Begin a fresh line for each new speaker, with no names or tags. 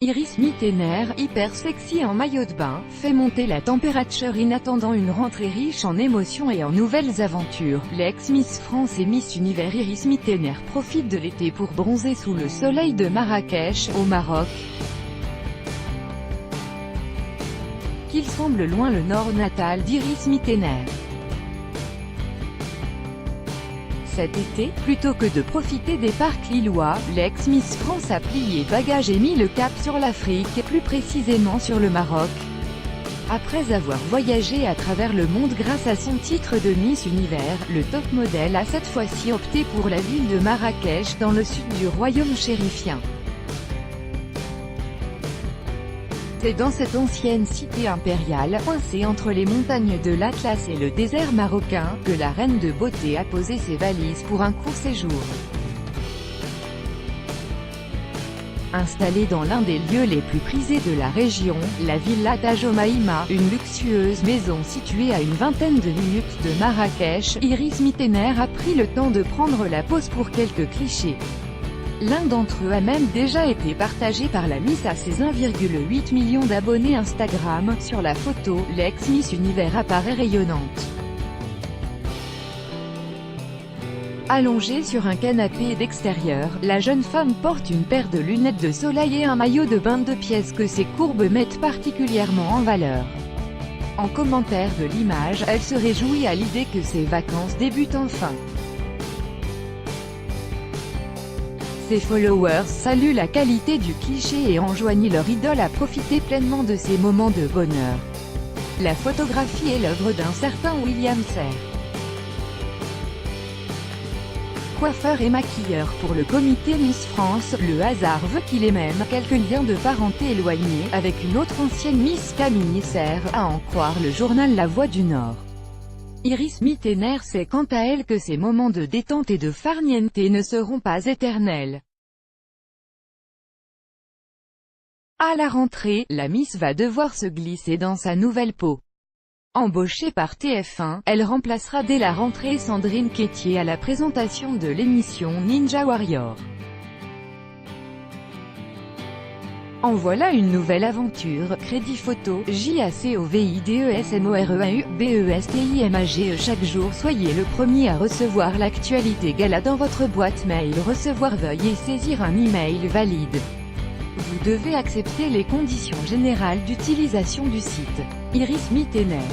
Iris Mittener, hyper sexy en maillot de bain, fait monter la température en attendant une rentrée riche en émotions et en nouvelles aventures. L'ex-Miss France et Miss Univers Iris Mittener profite de l'été pour bronzer sous le soleil de Marrakech, au Maroc. Qu'il semble loin le nord natal d'Iris Mittener. Cet été, plutôt que de profiter des parcs lillois, l'ex-Miss France a plié bagages et mis le cap sur l'Afrique, plus précisément sur le Maroc. Après avoir voyagé à travers le monde grâce à son titre de Miss Univers, le top modèle a cette fois-ci opté pour la ville de Marrakech dans le sud du royaume chérifien. C'est dans cette ancienne cité impériale, coincée entre les montagnes de l'Atlas et le désert marocain, que la reine de beauté a posé ses valises pour un court séjour. Installée dans l'un des lieux les plus prisés de la région, la Villa Taj Omaïma, une luxueuse maison située à une vingtaine de minutes de Marrakech, Iris Mittener a pris le temps de prendre la pose pour quelques clichés. L'un d'entre eux a même déjà été partagé par la Miss à ses 1,8 million d'abonnés Instagram. Sur la photo, l'ex-Miss Univers apparaît rayonnante. Allongée sur un canapé d'extérieur, la jeune femme porte une paire de lunettes de soleil et un maillot de bain de 2 pièces que ses courbes mettent particulièrement en valeur. En commentaire de l'image, elle se réjouit à l'idée que ses vacances débutent enfin. Ses followers saluent la qualité du cliché et enjoignent leur idole à profiter pleinement de ces moments de bonheur. La photographie est l'œuvre d'un certain William Serre. Coiffeur et maquilleur pour le comité Miss France, le hasard veut qu'il ait même quelques liens de parenté éloignés avec une autre ancienne Miss Camille Serre, à en croire le journal La Voix du Nord. Iris Mittener sait quant à elle que ces moments de détente et de farniente ne seront pas éternels. À la rentrée, la Miss va devoir se glisser dans sa nouvelle peau. Embauchée par TF1, elle remplacera dès la rentrée Sandrine Quétier à la présentation de l'émission Ninja Warrior. En voilà une nouvelle aventure. Crédit photo, JACOVIDESMOREAU, chaque jour soyez le premier à recevoir l'actualité gala dans votre boîte mail. Recevoir veuillez saisir un email valide. Vous devez accepter les conditions générales d'utilisation du site. Iris Mittener.